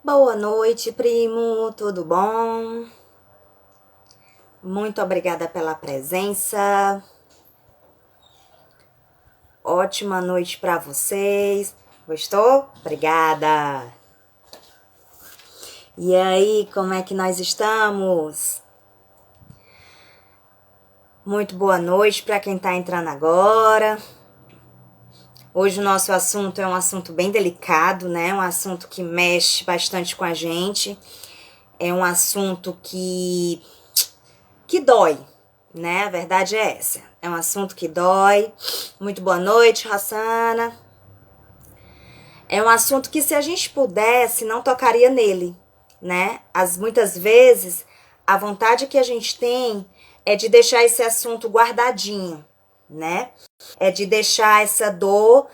Boa noite, primo, tudo bom? Muito obrigada pela presença. Ótima noite para vocês. Gostou? Obrigada. E aí, como é que nós estamos? Muito boa noite para quem tá entrando agora. Hoje o nosso assunto é um assunto bem delicado, né? Um assunto que mexe bastante com a gente. É um assunto que dói, né? A verdade é essa. É um assunto que dói. Muito boa noite, Rossana. É um assunto que, se a gente pudesse, não tocaria nele, né? Muitas vezes, a vontade que a gente tem é de deixar esse assunto guardadinho, né? É de deixar essa dor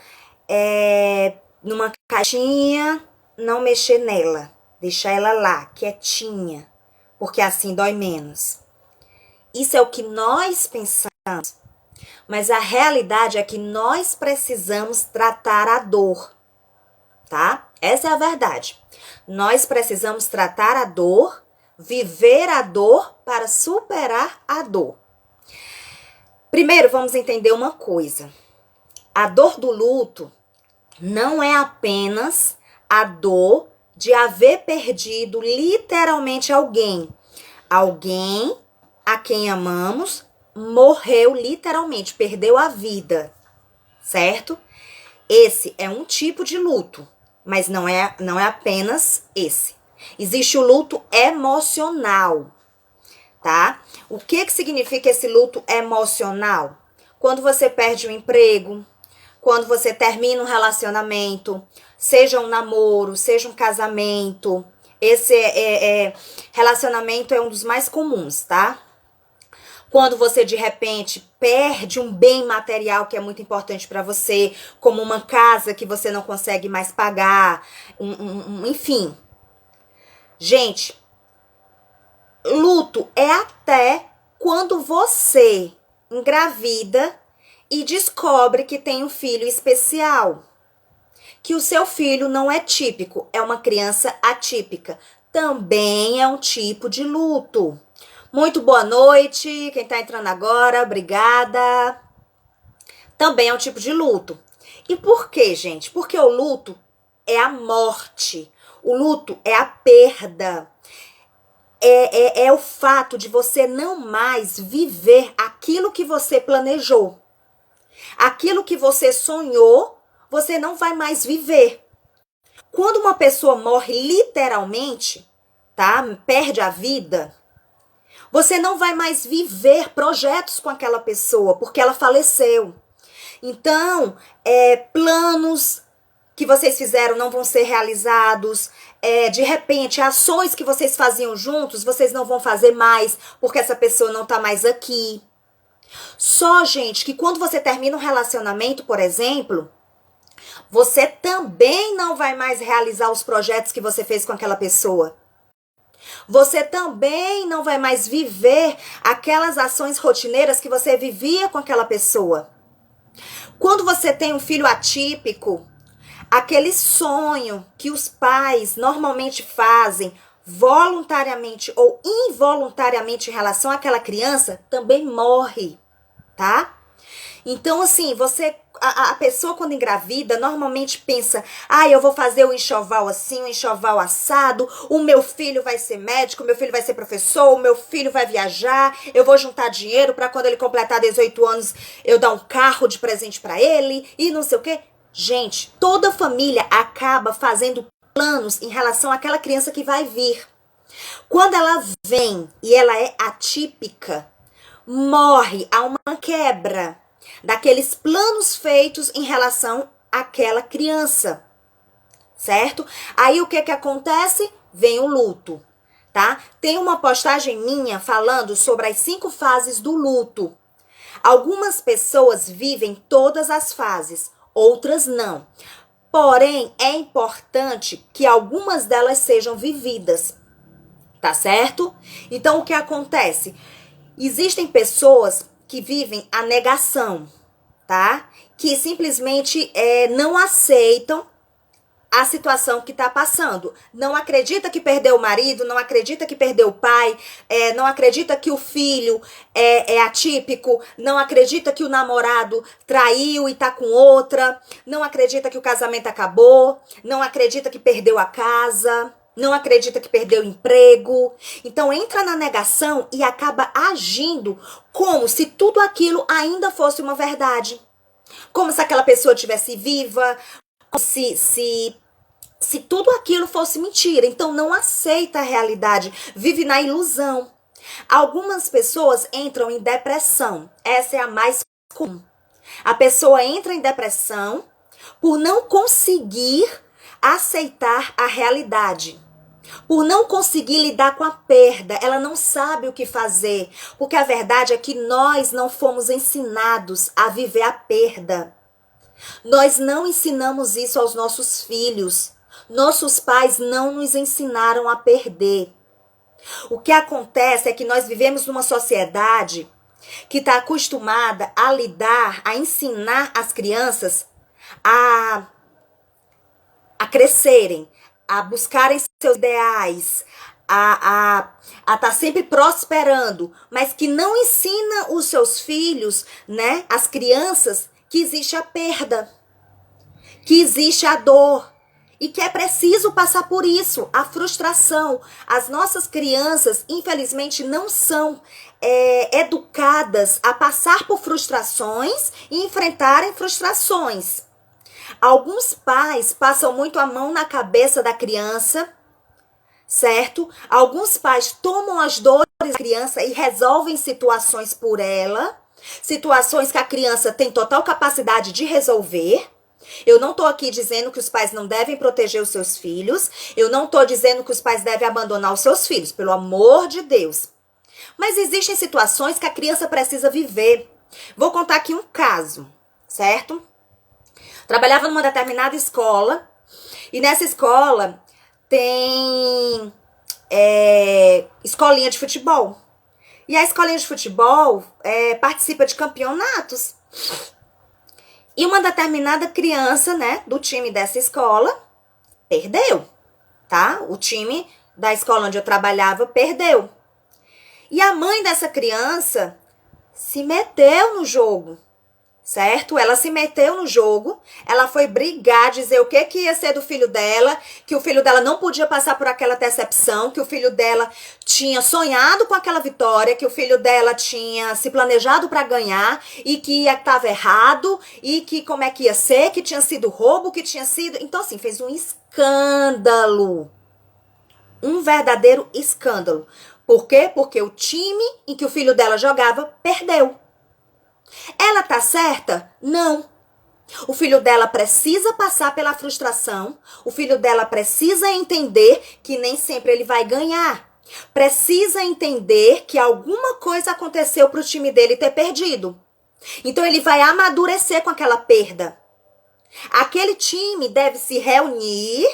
numa caixinha, não mexer nela. Deixar ela lá, quietinha, porque assim dói menos. Isso é o que nós pensamos, mas a realidade é que nós precisamos tratar a dor, tá? Essa é a verdade. Nós precisamos tratar a dor, viver a dor para superar a dor. Primeiro, vamos entender uma coisa. A dor do luto não é apenas a dor de haver perdido literalmente alguém. Alguém a quem amamos morreu literalmente, perdeu a vida, certo? Esse é um tipo de luto, mas não é apenas esse. Existe o luto emocional, tá? O que significa esse luto emocional? Quando você perde o emprego, quando você termina um relacionamento, seja um namoro, seja um casamento. Esse relacionamento é um dos mais comuns, tá? Quando você, de repente, perde um bem material que é muito importante para você, como uma casa que você não consegue mais pagar, enfim. Gente, luto é até quando você engravida e descobre que tem um filho especial. Que o seu filho não é típico, é uma criança atípica. Também é um tipo de luto. Muito boa noite, quem tá entrando agora, obrigada. Também é um tipo de luto. E por quê, gente? Porque o luto é a morte. O luto é a perda. É o fato de você não mais viver aquilo que você planejou. Aquilo que você sonhou, você não vai mais viver. Quando uma pessoa morre literalmente, tá? Perde a vida, você não vai mais viver projetos com aquela pessoa, porque ela faleceu. Então, planos que vocês fizeram não vão ser realizados. De repente, ações que vocês faziam juntos, vocês não vão fazer mais, porque essa pessoa não tá mais aqui. Só, gente, que quando você termina um relacionamento, por exemplo, você também não vai mais realizar os projetos que você fez com aquela pessoa. Você também não vai mais viver aquelas ações rotineiras que você vivia com aquela pessoa. Quando você tem um filho atípico, aquele sonho que os pais normalmente fazem voluntariamente ou involuntariamente em relação àquela criança, também morre, tá? Então, assim, a pessoa quando engravida normalmente pensa, eu vou fazer o enxoval assim, o enxoval assado, o meu filho vai ser médico, o meu filho vai ser professor, o meu filho vai viajar, eu vou juntar dinheiro para quando ele completar 18 anos eu dar um carro de presente para ele e não sei o quê. Gente, toda família acaba fazendo planos em relação àquela criança que vai vir. Quando ela vem e ela é atípica, morre, há uma quebra daqueles planos feitos em relação àquela criança, certo? Aí o que acontece? Vem o luto, tá? Tem uma postagem minha falando sobre as 5 fases do luto. Algumas pessoas vivem todas as fases, outras não. Porém, é importante que algumas delas sejam vividas, tá certo? Então, o que acontece? Existem pessoas que vivem a negação, tá? Que simplesmente não aceitam a situação que está passando. Não acredita que perdeu o marido, não acredita que perdeu o pai, não acredita que o filho é atípico, não acredita que o namorado traiu e tá com outra, não acredita que o casamento acabou, não acredita que perdeu a casa, não acredita que perdeu o emprego. Então entra na negação e acaba agindo como se tudo aquilo ainda fosse uma verdade. Como se aquela pessoa estivesse viva, como se tudo aquilo fosse mentira. Então não aceita a realidade, vive na ilusão. Algumas pessoas entram em depressão. Essa é a mais comum. A pessoa entra em depressão por não conseguir aceitar a realidade. Por não conseguir lidar com a perda, ela não sabe o que fazer, porque a verdade é que nós não fomos ensinados a viver a perda. Nós não ensinamos isso aos nossos filhos. Nossos pais não nos ensinaram a perder. O que acontece é que nós vivemos numa sociedade que está acostumada a lidar, a ensinar as crianças a crescerem, a buscarem seus ideais, a estar sempre prosperando, mas que não ensina os seus filhos, né, as crianças, que existe a perda, que existe a dor e que é preciso passar por isso, a frustração. As nossas crianças, infelizmente, não são educadas a passar por frustrações e enfrentarem frustrações. Alguns pais passam muito a mão na cabeça da criança, certo? Alguns pais tomam as dores da criança e resolvem situações por ela, situações que a criança tem total capacidade de resolver. Eu não estou aqui dizendo que os pais não devem proteger os seus filhos, eu não estou dizendo que os pais devem abandonar os seus filhos, pelo amor de Deus. Mas existem situações que a criança precisa viver. Vou contar aqui um caso, certo? Trabalhava numa determinada escola e nessa escola tem escolinha de futebol. E a escolinha de futebol participa de campeonatos. E uma determinada criança, né, do time dessa escola perdeu, tá? O time da escola onde eu trabalhava perdeu. E a mãe dessa criança se meteu no jogo. Certo? Ela se meteu no jogo, ela foi brigar, dizer o que ia ser do filho dela, que o filho dela não podia passar por aquela decepção, que o filho dela tinha sonhado com aquela vitória, que o filho dela tinha se planejado para ganhar e que estava errado e que como é que ia ser, que tinha sido roubo, que tinha sido... Então, assim, fez um escândalo. Um verdadeiro escândalo. Por quê? Porque o time em que o filho dela jogava perdeu. Ela tá certa? Não. O filho dela precisa passar pela frustração. O filho dela precisa entender que nem sempre ele vai ganhar. Precisa entender que alguma coisa aconteceu pro time dele ter perdido. Então ele vai amadurecer com aquela perda. Aquele time deve se reunir,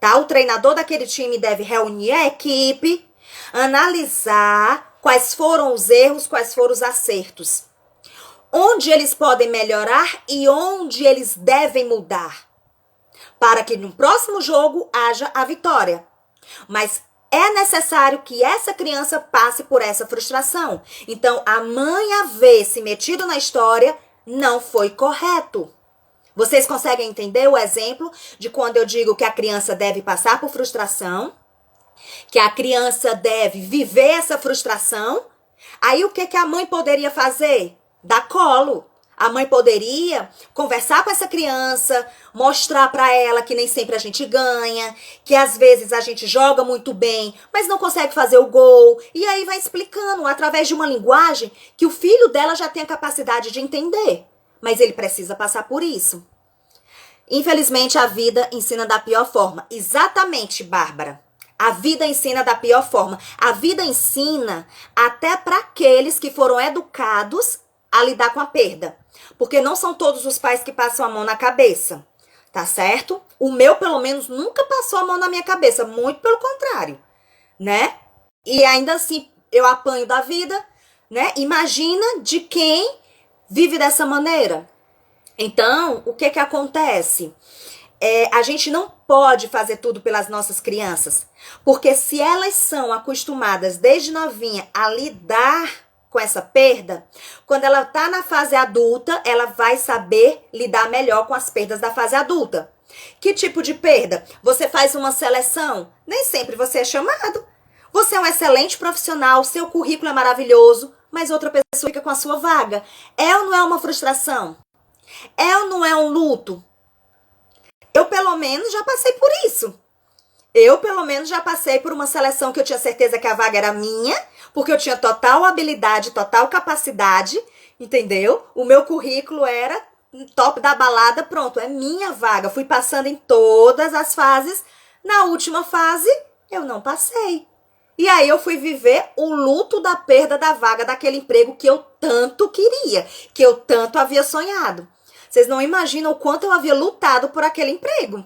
tá? O treinador daquele time deve reunir a equipe, analisar quais foram os erros, quais foram os acertos. Onde eles podem melhorar e onde eles devem mudar. Para que no próximo jogo haja a vitória. Mas é necessário que essa criança passe por essa frustração. Então, a mãe haver se metido na história não foi correto. Vocês conseguem entender o exemplo de quando eu digo que a criança deve passar por frustração? Que a criança deve viver essa frustração? Aí o que a mãe poderia fazer? Dar colo. A mãe poderia conversar com essa criança, mostrar para ela que nem sempre a gente ganha, que às vezes a gente joga muito bem, mas não consegue fazer o gol. E aí vai explicando através de uma linguagem que o filho dela já tem a capacidade de entender. Mas ele precisa passar por isso. Infelizmente, a vida ensina da pior forma. Exatamente, Bárbara. A vida ensina da pior forma. A vida ensina até para aqueles que foram educados a lidar com a perda. Porque não são todos os pais que passam a mão na cabeça, tá certo? O meu, pelo menos, nunca passou a mão na minha cabeça, muito pelo contrário, né? E ainda assim, eu apanho da vida, né? Imagina de quem vive dessa maneira. Então, o que acontece? A gente não pode fazer tudo pelas nossas crianças, porque se elas são acostumadas desde novinha a lidar com essa perda, quando ela tá na fase adulta, ela vai saber lidar melhor com as perdas da fase adulta. Que tipo de perda? Você faz uma seleção, nem sempre você é chamado. Você é um excelente profissional, seu currículo é maravilhoso, mas outra pessoa fica com a sua vaga. É ou não é uma frustração? É ou não é um luto? Eu, pelo menos, já passei por isso. Eu, pelo menos, já passei por uma seleção que eu tinha certeza que a vaga era minha, porque eu tinha total habilidade, total capacidade, entendeu? O meu currículo era top da balada, pronto, é minha vaga. Fui passando em todas as fases. Na última fase, eu não passei. E aí eu fui viver o luto da perda da vaga daquele emprego que eu tanto queria, que eu tanto havia sonhado. Vocês não imaginam o quanto eu havia lutado por aquele emprego.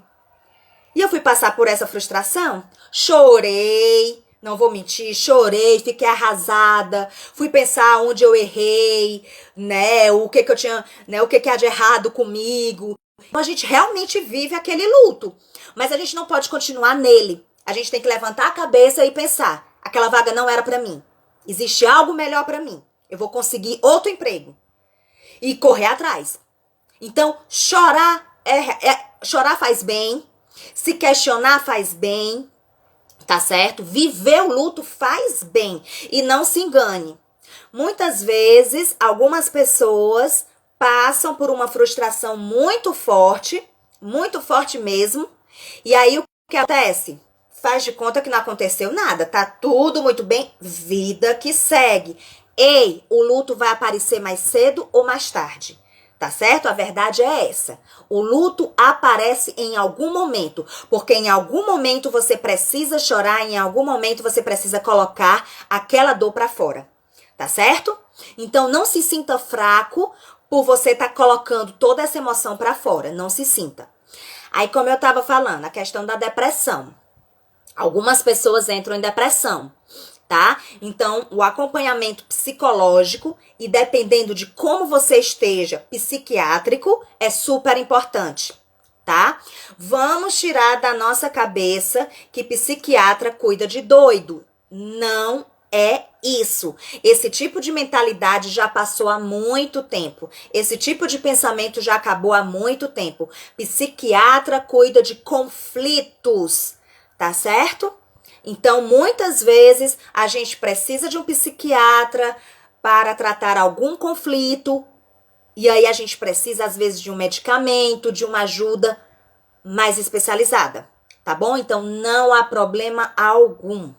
E eu fui passar por essa frustração, chorei, não vou mentir, chorei, fiquei arrasada, fui pensar onde eu errei, né, o que eu tinha, né, o que há de errado comigo. Então a gente realmente vive aquele luto, mas a gente não pode continuar nele. A gente tem que levantar a cabeça e pensar, aquela vaga não era pra mim. Existe algo melhor pra mim. Eu vou conseguir outro emprego e correr atrás. Então, chorar faz bem. Se questionar faz bem, tá certo? Viver o luto faz bem. E não se engane. Muitas vezes, algumas pessoas passam por uma frustração muito forte mesmo. E aí, o que acontece? Faz de conta que não aconteceu nada. Tá tudo muito bem. Vida que segue. Ei, o luto vai aparecer mais cedo ou mais tarde. Tá certo? A verdade é essa. O luto aparece em algum momento, porque em algum momento você precisa chorar, em algum momento você precisa colocar aquela dor pra fora. Tá certo? Então não se sinta fraco por você estar colocando toda essa emoção pra fora. Não se sinta. Aí, como eu tava falando, a questão da depressão. Algumas pessoas entram em depressão. Tá? Então, o acompanhamento psicológico e dependendo de como você esteja psiquiátrico é super importante, tá? Vamos tirar da nossa cabeça que psiquiatra cuida de doido. Não é isso. Esse tipo de mentalidade já passou há muito tempo. Esse tipo de pensamento já acabou há muito tempo. Psiquiatra cuida de conflitos, tá certo? Então, muitas vezes, a gente precisa de um psiquiatra para tratar algum conflito. E aí, a gente precisa, às vezes, de um medicamento, de uma ajuda mais especializada. Tá bom? Então, não há problema algum.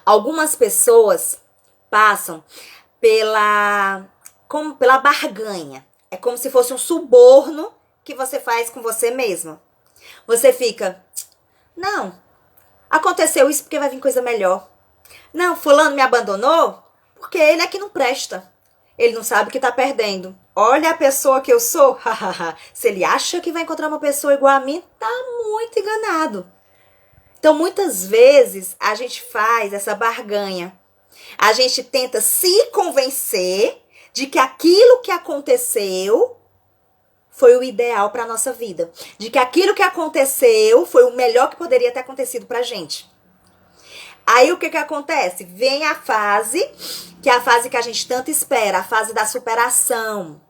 Algumas pessoas passam pela barganha. É como se fosse um suborno que você faz com você mesmo. Você fica, não. Aconteceu isso porque vai vir coisa melhor. Não, fulano me abandonou porque ele é que não presta. Ele não sabe que tá perdendo. Olha a pessoa que eu sou. Se ele acha que vai encontrar uma pessoa igual a mim, tá muito enganado. Então, muitas vezes, a gente faz essa barganha. A gente tenta se convencer de que aquilo que aconteceu foi o ideal para nossa vida. De que aquilo que aconteceu foi o melhor que poderia ter acontecido pra gente. Aí o que acontece? Vem a fase, que é a fase que a gente tanto espera, a fase da superação.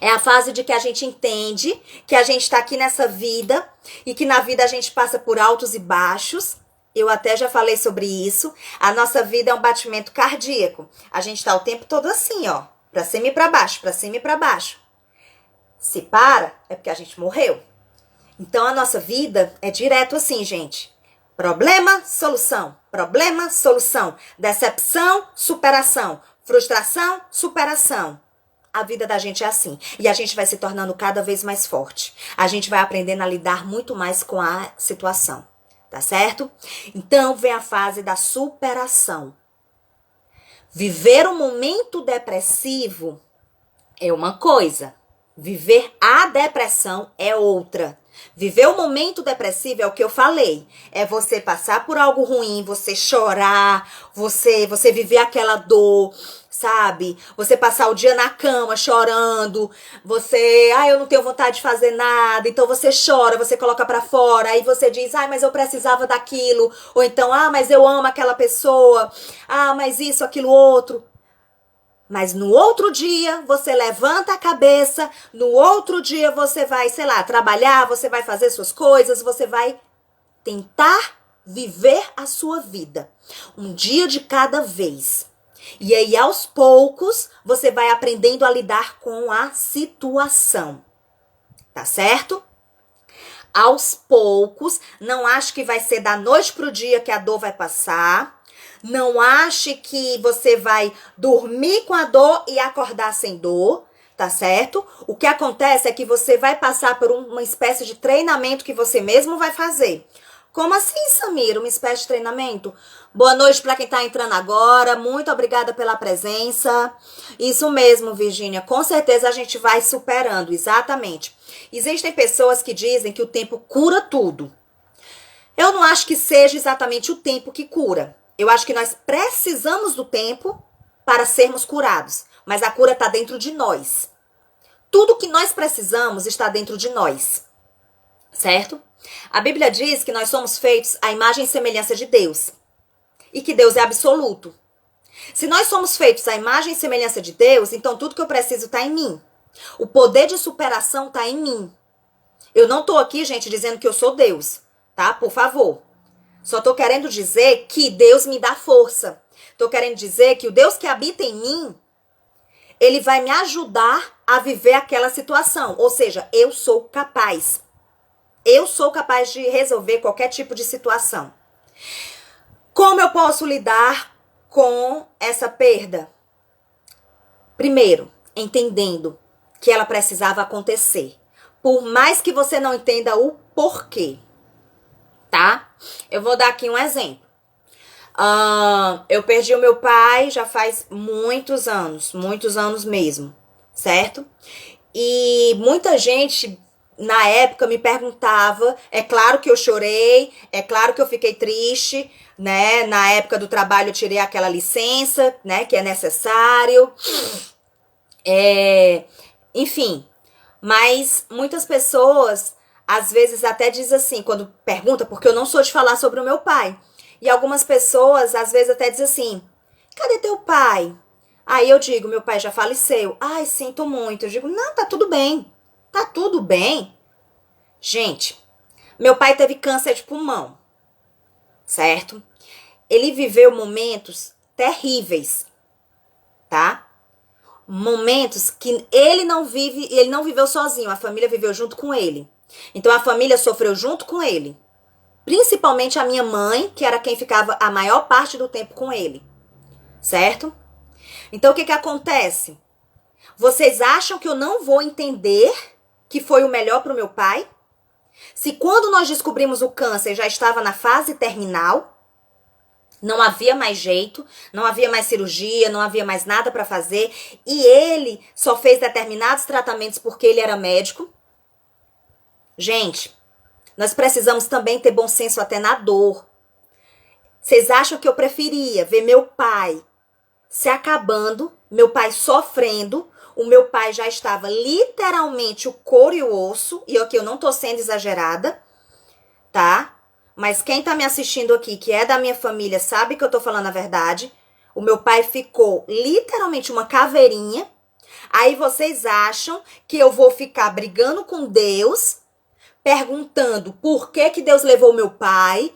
É a fase de que a gente entende que a gente tá aqui nessa vida e que na vida a gente passa por altos e baixos. Eu até já falei sobre isso. A nossa vida é um batimento cardíaco. A gente tá o tempo todo assim, ó, pra cima e pra baixo, pra cima e pra baixo. Se para, é porque a gente morreu. Então, a nossa vida é direto assim, gente. Problema, solução. Problema, solução. Decepção, superação. Frustração, superação. A vida da gente é assim. E a gente vai se tornando cada vez mais forte. A gente vai aprendendo a lidar muito mais com a situação. Tá certo? Então, vem a fase da superação. Viver um momento depressivo é uma coisa. Viver a depressão é outra. Viver o momento depressivo é o que eu falei. É você passar por algo ruim, você chorar, você viver aquela dor, sabe? Você passar o dia na cama chorando, eu não tenho vontade de fazer nada, então você chora, você coloca pra fora, aí você diz, mas eu precisava daquilo, ou então, mas eu amo aquela pessoa, mas isso, aquilo, outro. Mas no outro dia você levanta a cabeça, no outro dia você vai, sei lá, trabalhar, você vai fazer suas coisas, você vai tentar viver a sua vida. Um dia de cada vez. E aí, aos poucos, você vai aprendendo a lidar com a situação. Tá certo? Aos poucos, não acho que vai ser da noite pro dia que a dor vai passar. Não ache que você vai dormir com a dor e acordar sem dor, tá certo? O que acontece é que você vai passar por uma espécie de treinamento que você mesmo vai fazer. Como assim, Samira? Uma espécie de treinamento? Boa noite para quem tá entrando agora. Muito obrigada pela presença. Isso mesmo, Virgínia. Com certeza a gente vai superando, exatamente. Existem pessoas que dizem que o tempo cura tudo. Eu não acho que seja exatamente o tempo que cura. Eu acho que nós precisamos do tempo para sermos curados. Mas a cura está dentro de nós. Tudo que nós precisamos está dentro de nós. Certo? A Bíblia diz que nós somos feitos à imagem e semelhança de Deus. E que Deus é absoluto. Se nós somos feitos à imagem e semelhança de Deus, então tudo que eu preciso está em mim. O poder de superação está em mim. Eu não estou aqui, gente, dizendo que eu sou Deus. Tá? Por favor. Só tô querendo dizer que Deus me dá força. Tô querendo dizer que o Deus que habita em mim, ele vai me ajudar a viver aquela situação. Ou seja, eu sou capaz. Eu sou capaz de resolver qualquer tipo de situação. Como eu posso lidar com essa perda? Primeiro, entendendo que ela precisava acontecer. Por mais que você não entenda o porquê. Tá? Eu vou dar aqui um exemplo. Eu perdi o meu pai já faz muitos anos mesmo, certo? E muita gente na época me perguntava, é claro que eu chorei, é claro que eu fiquei triste, né? Na época do trabalho eu tirei aquela licença, né? Que é necessário. Enfim, mas muitas pessoas às vezes até diz assim, quando pergunta, porque eu não sou de falar sobre o meu pai. E algumas pessoas, às vezes, até dizem assim, cadê teu pai? Aí eu digo, meu pai já faleceu. Ai, sinto muito. Eu digo, não, tá tudo bem. Tá tudo bem. Gente, meu pai teve câncer de pulmão, certo? Ele viveu momentos terríveis, tá? Momentos que ele não viveu sozinho, a família viveu junto com ele. Então a família sofreu junto com ele. Principalmente a minha mãe, que era quem ficava a maior parte do tempo com ele. Certo? Então o que acontece? Vocês acham que eu não vou entender que foi o melhor para o meu pai? Se quando nós descobrimos o câncer já estava na fase terminal, não havia mais jeito, não havia mais cirurgia, não havia mais nada para fazer, e ele só fez determinados tratamentos porque ele era médico. Gente, nós precisamos também ter bom senso até na dor. Vocês acham que eu preferia ver meu pai se acabando, meu pai sofrendo, o meu pai já estava literalmente o couro e o osso, e aqui eu não tô sendo exagerada, tá? Mas quem tá me assistindo aqui, que é da minha família, sabe que eu tô falando a verdade. O meu pai ficou literalmente uma caveirinha. Aí vocês acham que eu vou ficar brigando com Deus, perguntando por que que Deus levou meu pai,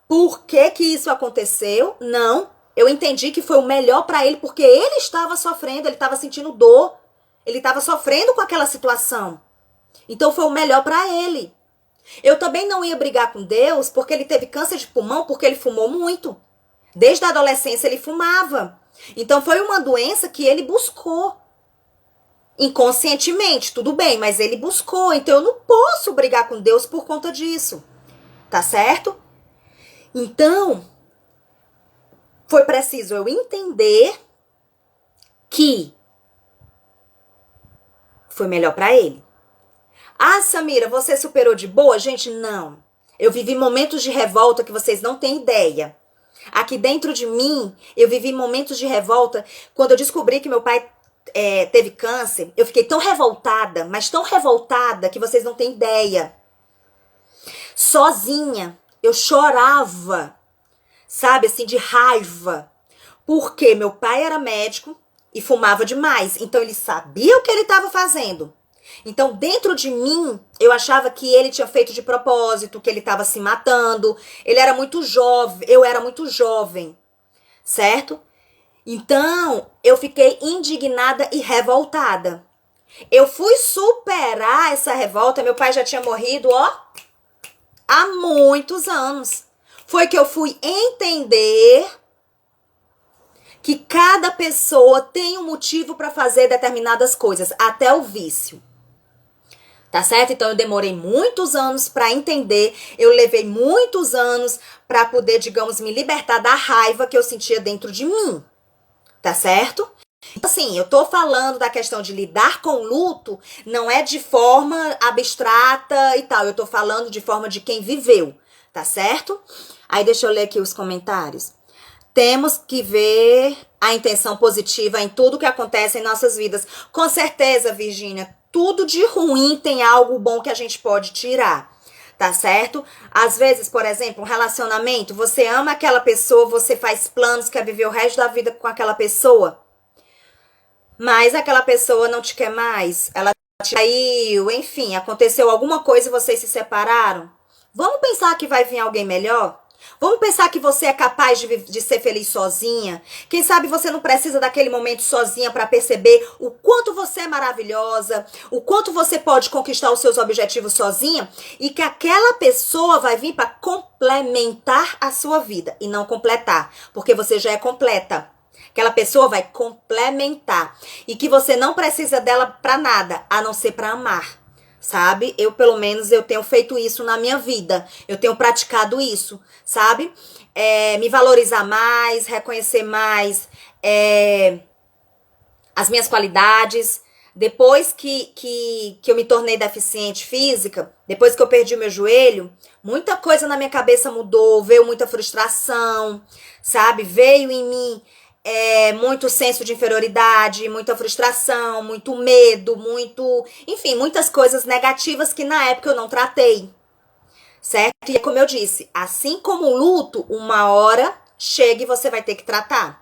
por que que isso aconteceu? Não, eu entendi que foi o melhor para ele, porque ele estava sofrendo, ele estava sentindo dor, ele estava sofrendo com aquela situação. Então foi o melhor para ele. Eu também não ia brigar com Deus porque ele teve câncer de pulmão, porque ele fumou muito. Desde a adolescência ele fumava. Então foi uma doença que ele buscou. Inconscientemente, tudo bem, mas ele buscou. Então eu não posso brigar com Deus por conta disso. Tá certo? Então, foi preciso eu entender que foi melhor para ele. Ah, Samira, você superou de boa? Gente, não. Eu vivi momentos de revolta que vocês não têm ideia. Aqui dentro de mim, eu vivi momentos de revolta. Quando eu descobri que meu pai teve câncer, eu fiquei tão revoltada, mas tão revoltada que vocês não têm ideia. Sozinha, eu chorava, sabe, assim, de raiva. Porque meu pai era médico e fumava demais. Então ele sabia o que ele estava fazendo. Então, dentro de mim, eu achava que ele tinha feito de propósito, que ele estava se matando. Ele era muito jovem, eu era muito jovem, certo? Então, eu fiquei indignada e revoltada. Eu fui superar essa revolta, meu pai já tinha morrido, ó, há muitos anos. Foi que eu fui entender que cada pessoa tem um motivo para fazer determinadas coisas, até o vício. Tá certo? Então eu demorei muitos anos para entender, eu levei muitos anos para poder, digamos, me libertar da raiva que eu sentia dentro de mim. Tá certo? Assim, eu tô falando da questão de lidar com luto, não é de forma abstrata e tal, eu tô falando de forma de quem viveu, tá certo? Aí deixa eu ler aqui os comentários. Temos que ver a intenção positiva em tudo que acontece em nossas vidas. Com certeza, Virgínia, tudo de ruim tem algo bom que a gente pode tirar, tá certo? Às vezes, por exemplo, um relacionamento, você ama aquela pessoa, você faz planos, quer viver o resto da vida com aquela pessoa, mas aquela pessoa não te quer mais, ela te traiu, enfim, aconteceu alguma coisa e vocês se separaram. Vamos pensar que vai vir alguém melhor? Vamos pensar que você é capaz de ser feliz sozinha? Quem sabe você não precisa daquele momento sozinha para perceber o quanto você é maravilhosa, o quanto você pode conquistar os seus objetivos sozinha e que aquela pessoa vai vir para complementar a sua vida e não completar, porque você já é completa. Aquela pessoa vai complementar e que você não precisa dela para nada, a não ser para amar. Sabe? Eu, pelo menos, eu tenho feito isso na minha vida. Eu tenho praticado isso, sabe? Me valorizar mais, reconhecer mais as minhas qualidades. Depois que eu me tornei deficiente física, depois que eu perdi o meu joelho, muita coisa na minha cabeça mudou, veio muita frustração, sabe? Veio em mim muito senso de inferioridade, muita frustração, muito medo, enfim, muitas coisas negativas que na época eu não tratei, certo? E como eu disse, assim como o luto, uma hora chega e você vai ter que tratar.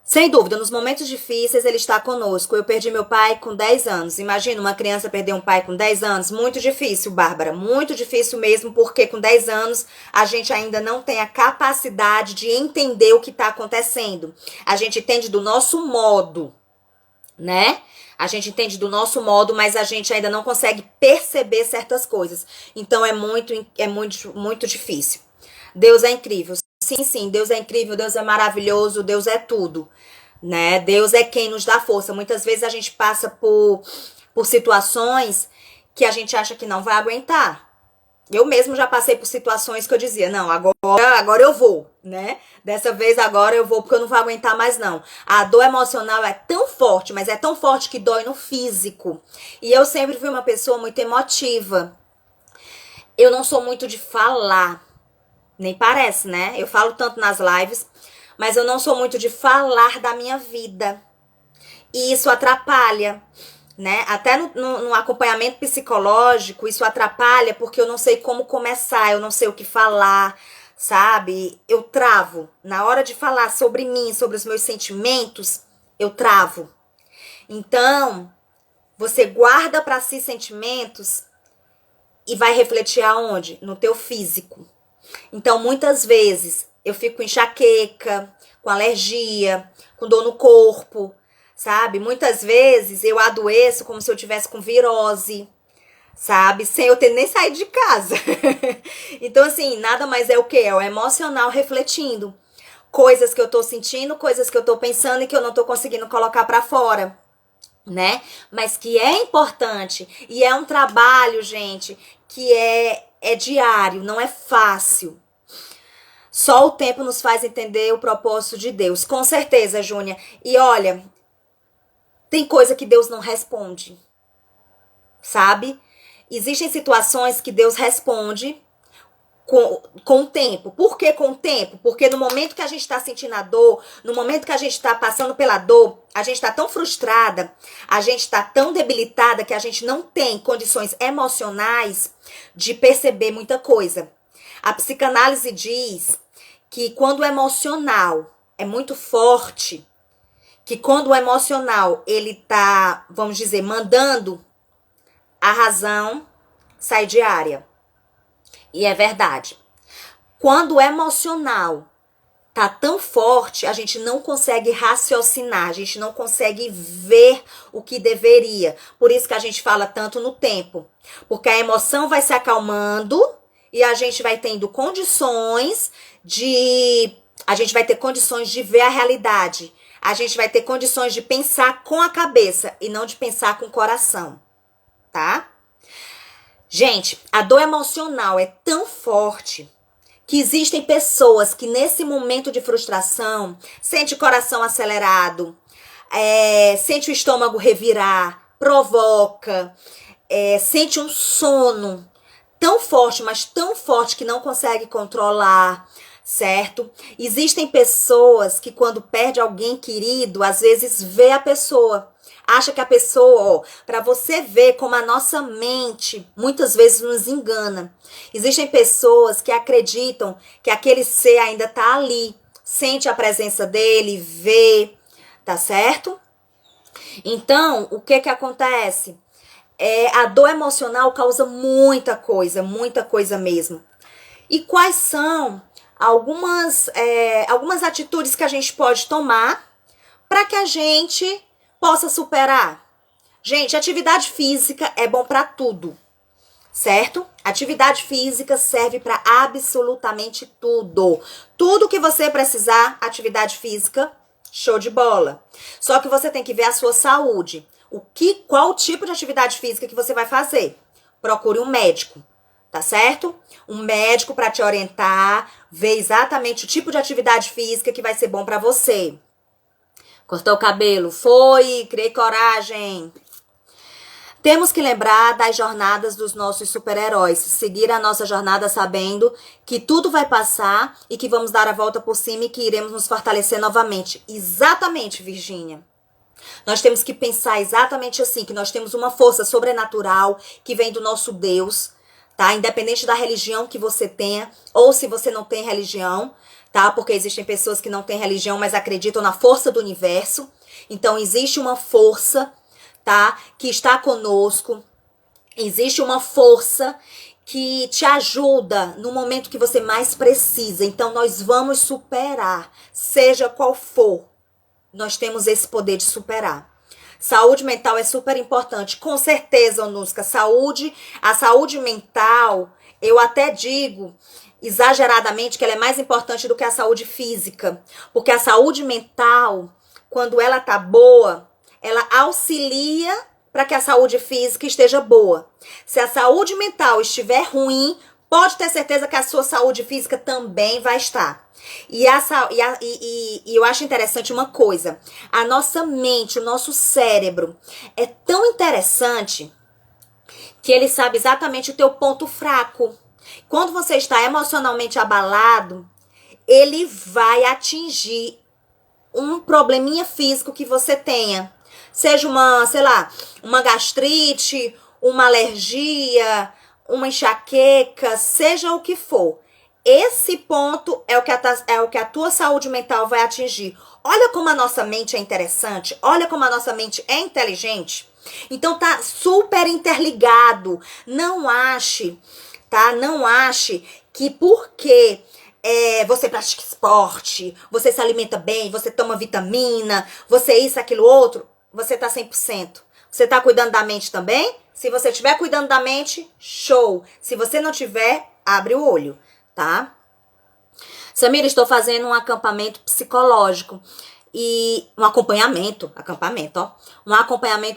Sem dúvida, nos momentos difíceis ele está conosco. Eu perdi meu pai com 10 anos. Imagina uma criança perder um pai com 10 anos. Muito difícil, Bárbara. Muito difícil mesmo, porque com 10 anos a gente ainda não tem a capacidade de entender o que está acontecendo. A gente entende do nosso modo, né? A gente entende do nosso modo, mas a gente ainda não consegue perceber certas coisas. Então é muito difícil. Deus é incrível. Sim, Deus é incrível, Deus é maravilhoso, Deus é tudo, né? Deus é quem nos dá força. Muitas vezes a gente passa por situações que a gente acha que não vai aguentar. Eu mesmo já passei por situações que eu dizia, não, agora eu vou, né? Dessa vez agora eu vou porque eu não vou aguentar mais não. A dor emocional é tão forte, mas é tão forte que dói no físico. E eu sempre fui uma pessoa muito emotiva. Eu não sou muito de falar. Nem parece, né? Eu falo tanto nas lives, mas eu não sou muito de falar da minha vida. E isso atrapalha, né? Até no acompanhamento psicológico, isso atrapalha porque eu não sei como começar, eu não sei o que falar, sabe? Eu travo. Na hora de falar sobre mim, sobre os meus sentimentos, eu travo. Então, você guarda para si sentimentos e vai refletir aonde? No teu físico. Então, muitas vezes, eu fico com enxaqueca, com alergia, com dor no corpo, sabe? Muitas vezes, eu adoeço como se eu tivesse com virose, sabe? Sem eu ter nem saído de casa. Então, assim, nada mais é o quê? É o emocional refletindo. Coisas que eu tô sentindo, coisas que eu tô pensando e que eu não tô conseguindo colocar pra fora, né? Mas que é importante. E é um trabalho, gente, que é diário, não é fácil. Só o tempo nos faz entender o propósito de Deus. Com certeza, Júnia. E olha, tem coisa que Deus não responde. sabe? Existem situações que Deus responde com o tempo. Por que com o tempo? Porque no momento que a gente está sentindo a dor, no momento que a gente está passando pela dor, a gente está tão frustrada, a gente está tão debilitada que a gente não tem condições emocionais de perceber muita coisa. A psicanálise diz que quando o emocional é muito forte, que quando o emocional ele tá, vamos dizer, mandando, a razão sai de área. E é verdade. Quando o emocional tá tão forte, a gente não consegue raciocinar, a gente não consegue ver o que deveria. Por isso que a gente fala tanto no tempo. Porque a emoção vai se acalmando e a gente vai tendo condições de... A gente vai ter condições de ver a realidade. A gente vai ter condições de pensar com a cabeça e não de pensar com o coração, tá? Gente, a dor emocional é tão forte que existem pessoas que nesse momento de frustração sente o coração acelerado, sente o estômago revirar, provoca, sente um sono tão forte, mas tão forte que não consegue controlar, certo? Existem pessoas que quando perde alguém querido, às vezes vê a pessoa, acha que a pessoa, para você ver como a nossa mente muitas vezes nos engana. Existem pessoas que acreditam que aquele ser ainda tá ali, sente a presença dele, vê, tá certo? Então, o que acontece? A dor emocional causa muita coisa mesmo. E quais são algumas atitudes que a gente pode tomar para que a gente possa superar? Gente, atividade física é bom para tudo, certo? Atividade física serve para absolutamente tudo. Tudo que você precisar, atividade física, show de bola. Só que você tem que ver a sua saúde. Qual tipo de atividade física que você vai fazer? Procure um médico, tá certo? Um médico para te orientar, ver exatamente o tipo de atividade física que vai ser bom para você. Cortou o cabelo? Foi, criei coragem. Temos que lembrar das jornadas dos nossos super-heróis. Seguir a nossa jornada sabendo que tudo vai passar e que vamos dar a volta por cima e que iremos nos fortalecer novamente. Exatamente, Virgínia. Nós temos que pensar exatamente assim, que nós temos uma força sobrenatural que vem do nosso Deus, tá? Independente da religião que você tenha, ou se você não tem religião, tá? Porque existem pessoas que não têm religião, mas acreditam na força do universo. Então, existe uma força, tá? Que está conosco. Existe uma força que te ajuda no momento que você mais precisa. Então, nós vamos superar, seja qual for. Nós temos esse poder de superar. Saúde mental é super importante. Com certeza, Onuska, a saúde mental, eu até digo exageradamente que ela é mais importante do que a saúde física. Porque a saúde mental, quando ela tá boa, ela auxilia para que a saúde física esteja boa. Se a saúde mental estiver ruim, pode ter certeza que a sua saúde física também vai estar. E eu acho interessante uma coisa. A nossa mente, o nosso cérebro é tão interessante que ele sabe exatamente o teu ponto fraco. Quando você está emocionalmente abalado, ele vai atingir um probleminha físico que você tenha. Seja uma gastrite, uma alergia, uma enxaqueca, seja o que for. Esse ponto é o que a tua saúde mental vai atingir. Olha como a nossa mente é interessante, olha como a nossa mente é inteligente. Então tá super interligado. Não ache que porque você pratica esporte, você se alimenta bem, você toma vitamina, você isso, aquilo, outro, você tá 100%. Você tá cuidando da mente também? Se você estiver cuidando da mente, show. Se você não tiver, abre o olho, tá? Samira, estou fazendo um acampamento psicológico e um acompanhamento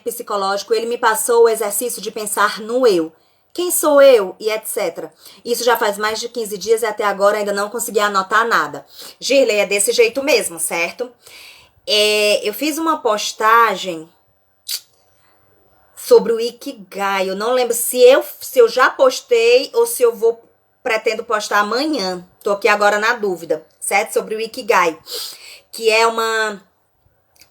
psicológico. Ele me passou o exercício de pensar no eu. Quem sou eu? E etc. Isso já faz mais de 15 dias e até agora ainda não consegui anotar nada. Girley, é desse jeito mesmo, certo? Eu fiz uma postagem sobre o Ikigai. Eu não lembro se eu já postei ou se eu pretendo postar amanhã. Tô aqui agora na dúvida, certo? Sobre o Ikigai, que é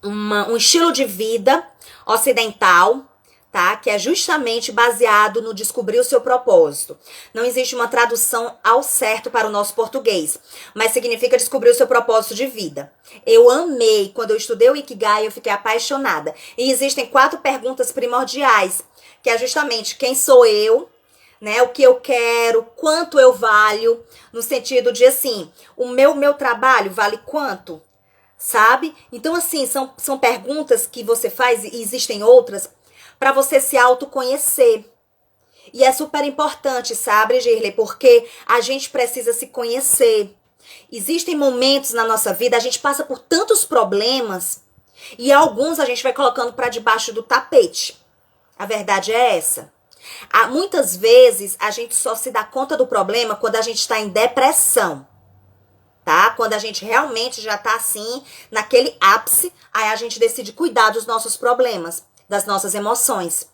um estilo de vida ocidental, tá? Que é justamente baseado no descobrir o seu propósito. Não existe uma tradução ao certo para o nosso português, mas significa descobrir o seu propósito de vida. Eu amei. Quando eu estudei o Ikigai, eu fiquei apaixonada. E existem 4 perguntas primordiais, que é justamente quem sou eu, né? O que eu quero, quanto eu valho, no sentido de assim, o meu trabalho vale quanto? Sabe? Então, assim, são perguntas que você faz, e existem outras, para você se autoconhecer. E é super importante, sabe, Girley? Porque a gente precisa se conhecer. Existem momentos na nossa vida, a gente passa por tantos problemas, e alguns a gente vai colocando para debaixo do tapete. A verdade é essa. Muitas vezes a gente só se dá conta do problema quando a gente está em depressão. Tá? Quando a gente realmente já tá assim, naquele ápice, aí a gente decide cuidar dos nossos problemas, das nossas emoções.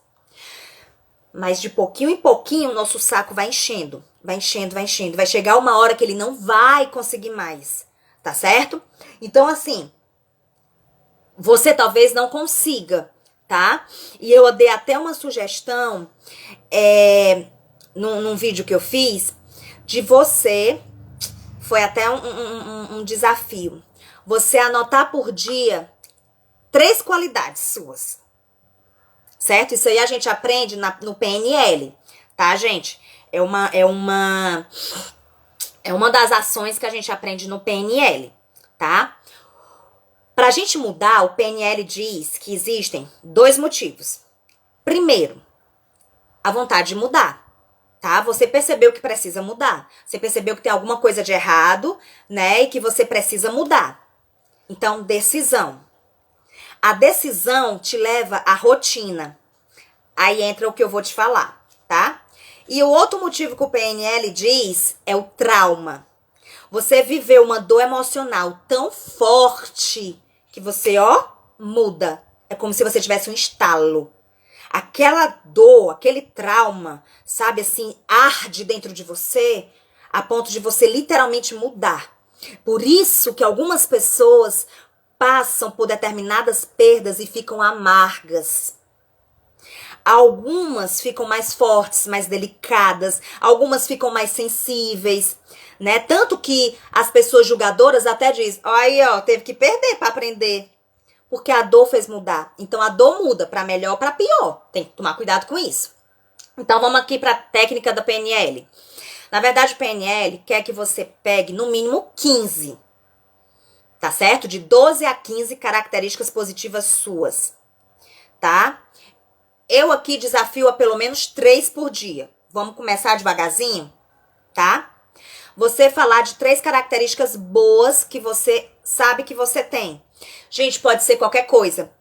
Mas de pouquinho em pouquinho, o nosso saco vai enchendo, vai enchendo, vai enchendo. Vai chegar uma hora que ele não vai conseguir mais, tá certo? Então, assim, você talvez não consiga, tá? E eu dei até uma sugestão, num vídeo que eu fiz, de você... Foi até um desafio. Você anotar por dia 3 qualidades suas. Certo? Isso aí a gente aprende no PNL. Tá, gente? É uma das ações que a gente aprende no PNL. Tá? Pra gente mudar, o PNL diz que existem 2 motivos. Primeiro, a vontade de mudar. Tá? Você percebeu que precisa mudar. Você percebeu que tem alguma coisa de errado, né? E que você precisa mudar. Então, decisão. A decisão te leva à rotina. Aí entra o que eu vou te falar, tá? E o outro motivo que o PNL diz é o trauma. Você viveu uma dor emocional tão forte que você, muda. É como se você tivesse um estalo. Aquela dor, aquele trauma, sabe, assim, arde dentro de você a ponto de você literalmente mudar. Por isso que algumas pessoas passam por determinadas perdas e ficam amargas. Algumas ficam mais fortes, mais delicadas, algumas ficam mais sensíveis, né? Tanto que as pessoas julgadoras até dizem, aí, teve que perder para aprender. Porque a dor fez mudar. Então, a dor muda para melhor ou para pior. Tem que tomar cuidado com isso. Então, vamos aqui para a técnica da PNL. Na verdade, o PNL quer que você pegue no mínimo 15. Tá certo? De 12 a 15 características positivas suas. Tá? Eu aqui desafio a pelo menos 3 por dia. Vamos começar devagarzinho? Tá? Você falar de 3 características boas que você sabe que você tem. Gente, pode ser qualquer coisa.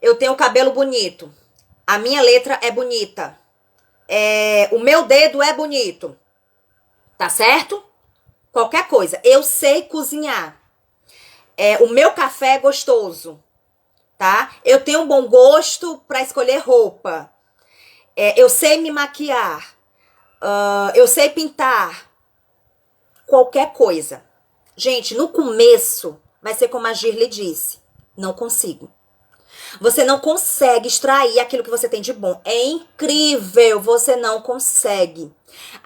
Eu tenho cabelo bonito. A minha letra é bonita. O meu dedo é bonito. Tá certo? Qualquer coisa. Eu sei cozinhar. O meu café é gostoso. Tá? Eu tenho um bom gosto para escolher roupa. Eu sei me maquiar. Eu sei pintar. Qualquer coisa. Gente, no começo... vai ser como a Girley disse. Não consigo. Você não consegue extrair aquilo que você tem de bom. É incrível, você não consegue.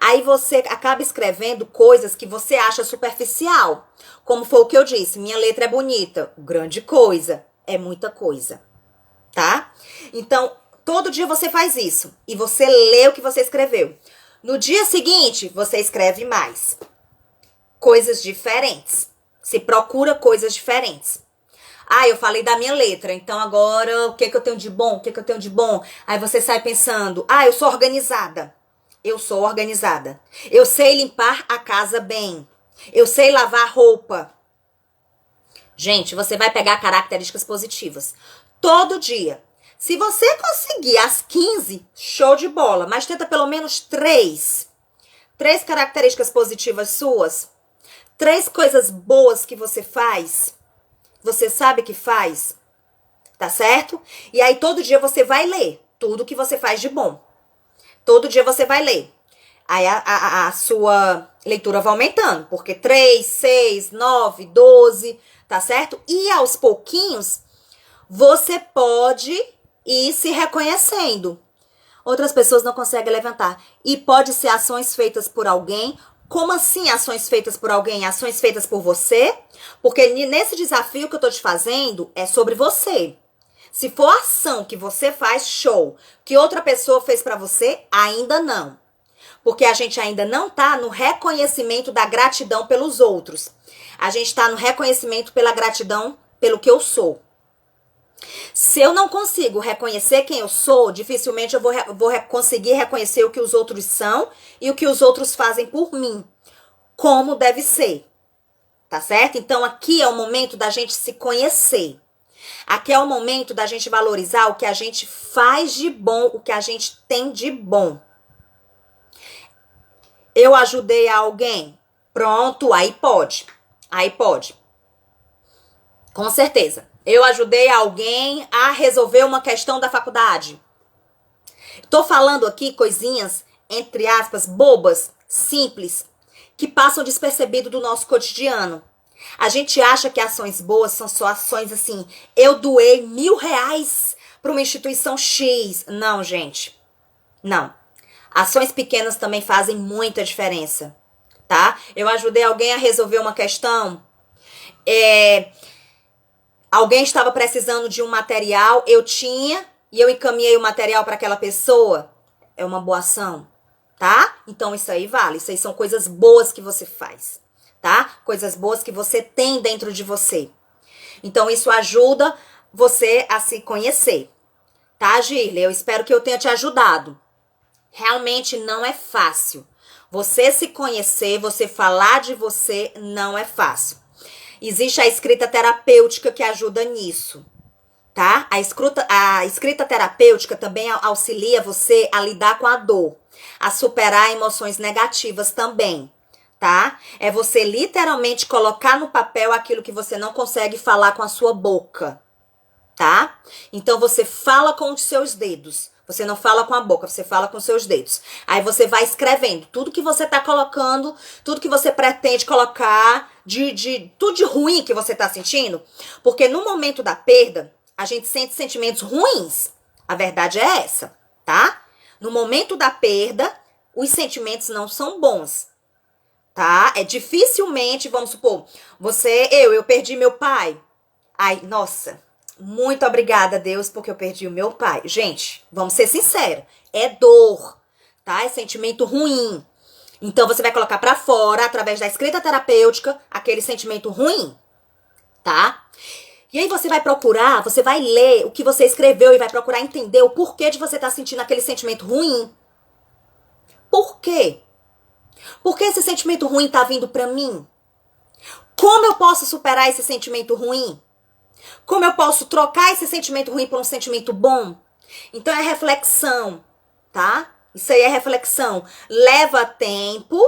Aí você acaba escrevendo coisas que você acha superficial. Como foi o que eu disse, minha letra é bonita. Grande coisa, é muita coisa. Tá? Então, todo dia você faz isso. E você lê o que você escreveu. No dia seguinte, você escreve mais. Coisas diferentes. Se procura coisas diferentes. Eu falei da minha letra, então agora o que eu tenho de bom? O que eu tenho de bom? Aí você sai pensando, eu sou organizada. Eu sou organizada. Eu sei limpar a casa bem. Eu sei lavar roupa. Gente, você vai pegar características positivas. Todo dia. Se você conseguir as 15, show de bola. Mas tenta pelo menos 3. 3 características positivas suas. 3 coisas boas que você faz. Você sabe que faz. Tá certo? E aí todo dia você vai ler. tudo que você faz de bom. Todo dia você vai ler. Aí a sua leitura vai aumentando, porque 3, 6, 9, 12, tá certo? E aos pouquinhos, você pode ir se reconhecendo. Outras pessoas não conseguem levantar. E pode ser ações feitas por alguém. Como assim ações feitas por alguém? Ações feitas por você? Porque nesse desafio que eu tô te fazendo, é sobre você. Se for ação que você faz, show. Que outra pessoa fez pra você, ainda não. Porque a gente ainda não tá no reconhecimento da gratidão pelos outros. A gente tá no reconhecimento pela gratidão pelo que eu sou. Se eu não consigo reconhecer quem eu sou, dificilmente eu vou conseguir reconhecer o que os outros são e o que os outros fazem por mim. Como deve ser. Tá certo? Então aqui é o momento da gente se conhecer. Aqui é o momento da gente valorizar o que a gente faz de bom, o que a gente tem de bom. Eu ajudei alguém? Pronto, aí pode. Aí pode. Com certeza. Eu ajudei alguém a resolver uma questão da faculdade. Tô falando aqui coisinhas, entre aspas, bobas, simples, que passam despercebido do nosso cotidiano. A gente acha que ações boas são só ações assim, eu doei R$1.000 para uma instituição X. Não, gente. Não. Ações pequenas também fazem muita diferença, tá? Eu ajudei alguém a resolver uma questão. Alguém estava precisando de um material, eu tinha, e eu encaminhei o material para aquela pessoa. É uma boa ação, tá? Então isso aí vale. Isso aí são coisas boas que você faz, tá? Coisas boas que você tem dentro de você. Então isso ajuda você a se conhecer, tá, Girle? Eu espero que eu tenha te ajudado. Realmente não é fácil. Você se conhecer, você falar de você, não é fácil. Existe a escrita terapêutica que ajuda nisso, tá? A escrita terapêutica também auxilia você a lidar com a dor, a superar emoções negativas também, tá? É você literalmente colocar no papel aquilo que você não consegue falar com a sua boca, tá? Então você fala com os seus dedos. Você não fala com a boca, você fala com os seus dedos. Aí você vai escrevendo tudo que você tá colocando, tudo que você pretende colocar, tudo de ruim que você tá sentindo. Porque no momento da perda, a gente sente sentimentos ruins. A verdade é essa, tá? No momento da perda, os sentimentos não são bons, tá? É dificilmente, vamos supor, eu perdi meu pai. Ai, nossa... Muito obrigada, Deus, porque eu perdi o meu pai. Gente, vamos ser sinceros. É dor, tá? É sentimento ruim. Então, você vai colocar pra fora, através da escrita terapêutica, aquele sentimento ruim, tá? E aí você vai procurar, você vai ler o que você escreveu e vai procurar entender o porquê de você estar sentindo aquele sentimento ruim. Por quê? Por que esse sentimento ruim tá vindo pra mim? Como eu posso superar esse sentimento ruim? Como eu posso trocar esse sentimento ruim por um sentimento bom? Então é reflexão, tá? Isso aí é reflexão. Leva tempo,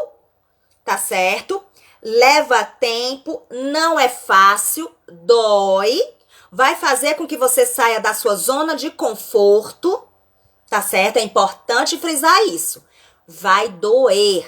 tá certo? Leva tempo, não é fácil, dói. Vai fazer com que você saia da sua zona de conforto, tá certo? É importante frisar isso. Vai doer.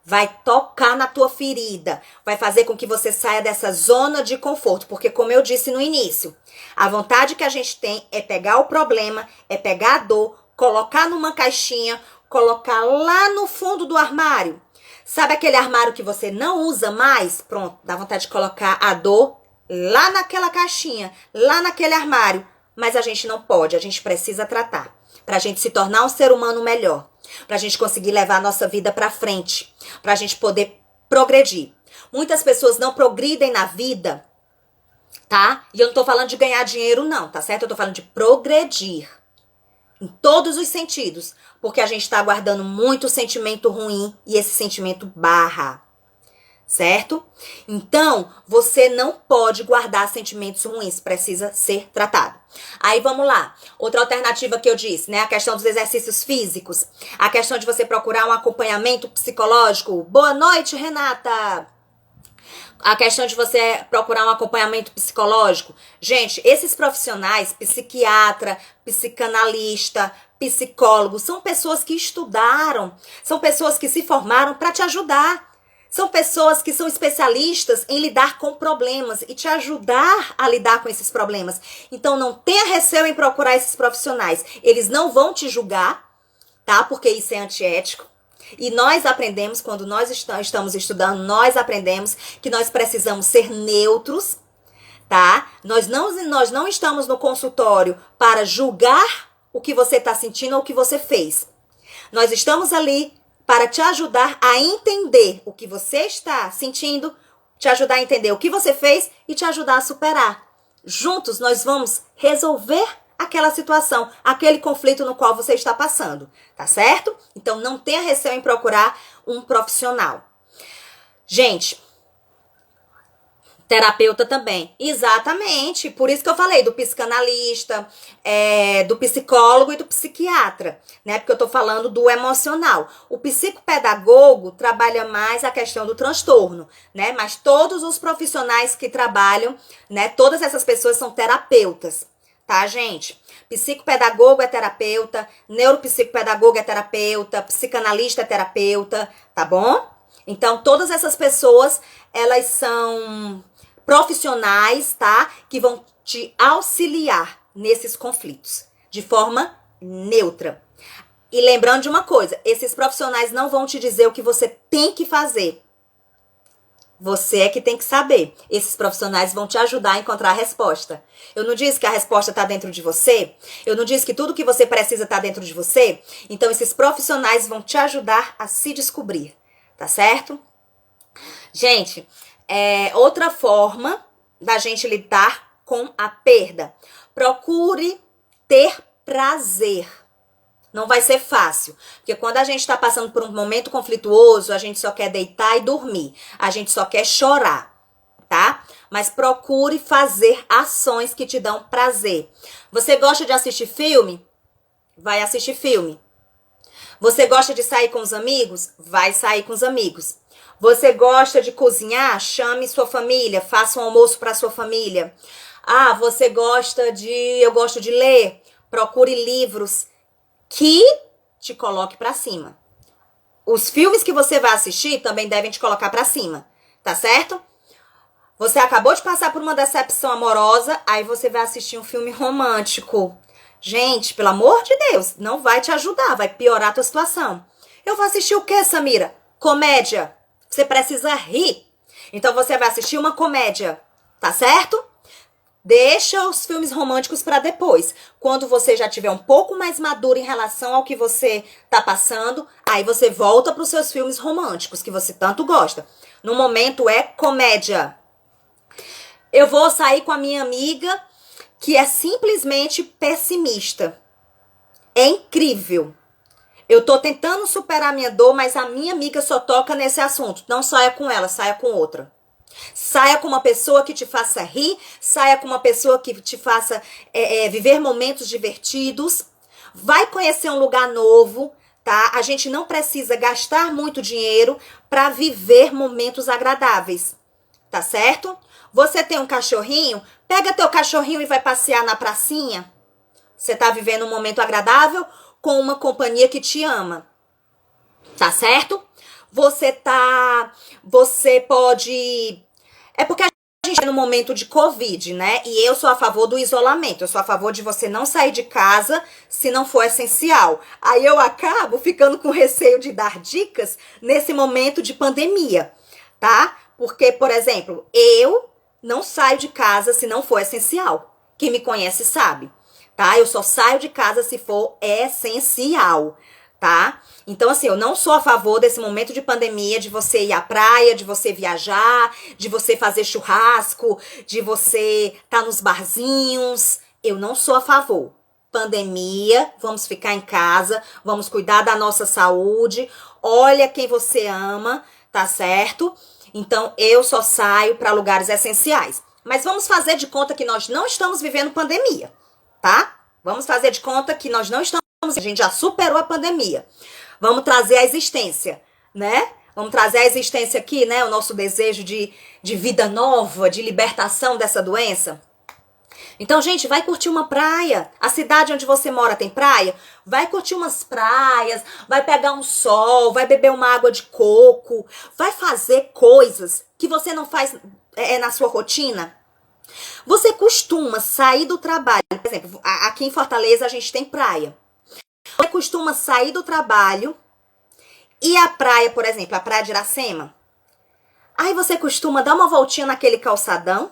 Vai tocar na tua ferida, vai fazer com que você saia dessa zona de conforto, porque como eu disse no início, a vontade que a gente tem é pegar o problema, é pegar a dor, colocar numa caixinha, colocar lá no fundo do armário. Sabe aquele armário que você não usa mais? Pronto, dá vontade de colocar a dor lá naquela caixinha, lá naquele armário, mas a gente não pode, a gente precisa tratar, pra gente se tornar um ser humano melhor. Pra gente conseguir levar a nossa vida pra frente. Pra gente poder progredir. Muitas pessoas não progridem na vida, tá? E eu não tô falando de ganhar dinheiro não, tá certo? Eu tô falando de progredir. Em todos os sentidos. Porque a gente tá guardando muito sentimento ruim e esse sentimento barra. Certo? Então, você não pode guardar sentimentos ruins, precisa ser tratado. Aí vamos lá, outra alternativa que eu disse, né? A questão dos exercícios físicos, a questão de você procurar um acompanhamento psicológico. Boa noite, Renata! A questão de você procurar um acompanhamento psicológico. Gente, esses profissionais, psiquiatra, psicanalista, psicólogos, são pessoas que estudaram, são pessoas que se formaram para te ajudar. São pessoas que são especialistas em lidar com problemas e te ajudar a lidar com esses problemas. Então não tenha receio em procurar esses profissionais. Eles não vão te julgar, tá? Porque isso é antiético. E nós aprendemos, quando nós estamos estudando, nós aprendemos que nós precisamos ser neutros, tá? Nós não estamos no consultório para julgar o que você está sentindo ou o que você fez. Nós estamos ali para te ajudar a entender o que você está sentindo, te ajudar a entender o que você fez e te ajudar a superar. Juntos nós vamos resolver aquela situação, aquele conflito no qual você está passando, tá certo? Então não tenha receio em procurar um profissional. Gente, terapeuta também. Exatamente. Por isso que eu falei do psicanalista, do psicólogo e do psiquiatra, né? Porque eu tô falando do emocional. O psicopedagogo trabalha mais a questão do transtorno, né? Mas todos os profissionais que trabalham, né? Todas essas pessoas são terapeutas, tá, gente? Psicopedagogo é terapeuta, neuropsicopedagogo é terapeuta, psicanalista é terapeuta, tá bom? Então, todas essas pessoas, elas são profissionais, tá? Que vão te auxiliar nesses conflitos de forma neutra. E lembrando de uma coisa, esses profissionais não vão te dizer o que você tem que fazer. Você é que tem que saber. Esses profissionais vão te ajudar a encontrar a resposta. Eu não disse que a resposta está dentro de você? Eu não disse que tudo que você precisa está dentro de você? Então, esses profissionais vão te ajudar a se descobrir, tá certo? Gente, outra forma da gente lidar com a perda. Procure ter prazer. Não vai ser fácil, porque quando a gente está passando por um momento conflituoso, a gente só quer deitar e dormir. A gente só quer chorar, tá? Mas procure fazer ações que te dão prazer. Você gosta de assistir filme? Vai assistir filme. Você gosta de sair com os amigos? Vai sair com os amigos. Você gosta de cozinhar? Chame sua família, faça um almoço para sua família. Ah, eu gosto de ler? Procure livros que te coloque para cima. Os filmes que você vai assistir também devem te colocar para cima, tá certo? Você acabou de passar por uma decepção amorosa, aí você vai assistir um filme romântico. Gente, pelo amor de Deus, não vai te ajudar, vai piorar a tua situação. Eu vou assistir o quê, Samira? Comédia. Você precisa rir. Então você vai assistir uma comédia, tá certo? Deixa os filmes românticos para depois. Quando você já tiver um pouco mais maduro em relação ao que você tá passando, aí você volta para os seus filmes românticos que você tanto gosta. No momento é comédia. Eu vou sair com a minha amiga que é simplesmente pessimista. É incrível. Eu tô tentando superar a minha dor, mas a minha amiga só toca nesse assunto. Não saia com ela, saia com outra. Saia com uma pessoa que te faça rir, saia com uma pessoa que te faça viver momentos divertidos. Vai conhecer um lugar novo, tá? A gente não precisa gastar muito dinheiro para viver momentos agradáveis, tá certo? Você tem um cachorrinho? Pega teu cachorrinho e vai passear na pracinha. Você tá vivendo um momento agradável com uma companhia que te ama, tá certo? Você pode... É porque a gente está no momento de Covid, né? E eu sou a favor do isolamento. Eu sou a favor de você não sair de casa se não for essencial. Aí eu acabo ficando com receio de dar dicas nesse momento de pandemia, tá? Porque, por exemplo, eu não saio de casa se não for essencial. Quem me conhece sabe, tá? Eu só saio de casa se for essencial, tá? Então, assim, eu não sou a favor desse momento de pandemia, de você ir à praia, de você viajar, de você fazer churrasco, de você estar nos barzinhos. Eu não sou a favor. Pandemia, vamos ficar em casa, vamos cuidar da nossa saúde. Olha quem você ama, tá certo? Então, eu só saio para lugares essenciais. Mas vamos fazer de conta que nós não estamos vivendo pandemia, tá? Vamos fazer de conta que nós não estamos... A gente já superou a pandemia. Vamos trazer a existência, né? Vamos trazer a existência aqui, né? O nosso desejo de vida nova, de libertação dessa doença. Então, gente, vai curtir uma praia. A cidade onde você mora tem praia? Vai curtir umas praias, vai pegar um sol, vai beber uma água de coco, vai fazer coisas que você não faz na sua rotina. Você costuma sair do trabalho, por exemplo, aqui em Fortaleza a gente tem praia. Você costuma sair do trabalho e a praia, por exemplo, a praia de Iracema. Aí você costuma dar uma voltinha naquele calçadão,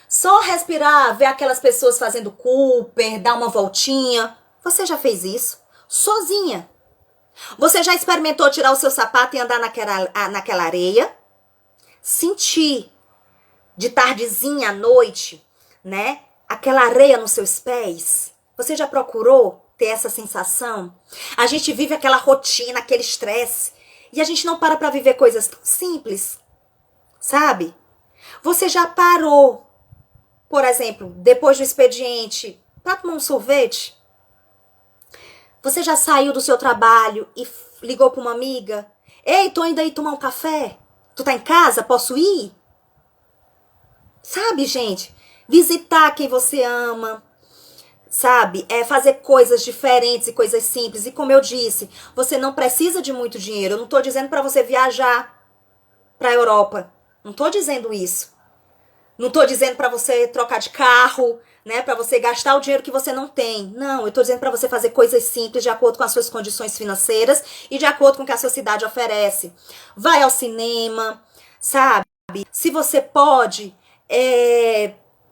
só respirar, ver aquelas pessoas fazendo Cooper, dar uma voltinha. Você já fez isso? Sozinha. Você já experimentou tirar o seu sapato e andar naquela areia? Sentir de tardezinha à noite, né? Aquela areia nos seus pés. Você já procurou ter essa sensação? A gente vive aquela rotina, aquele estresse. E a gente não para pra viver coisas tão simples, sabe? Você já parou, por exemplo, depois do expediente, pra tomar um sorvete? Você já saiu do seu trabalho e ligou pra uma amiga? Ei, tô indo aí tomar um café? Tu tá em casa? Posso ir? Sabe, gente? Visitar quem você ama, sabe? Fazer coisas diferentes e coisas simples. E como eu disse, você não precisa de muito dinheiro. Eu não tô dizendo pra você viajar pra Europa. Não tô dizendo isso. Não tô dizendo pra você trocar de carro, né? Pra você gastar o dinheiro que você não tem. Não, eu tô dizendo pra você fazer coisas simples de acordo com as suas condições financeiras e de acordo com o que a sua cidade oferece. Vai ao cinema, sabe? Se você pode,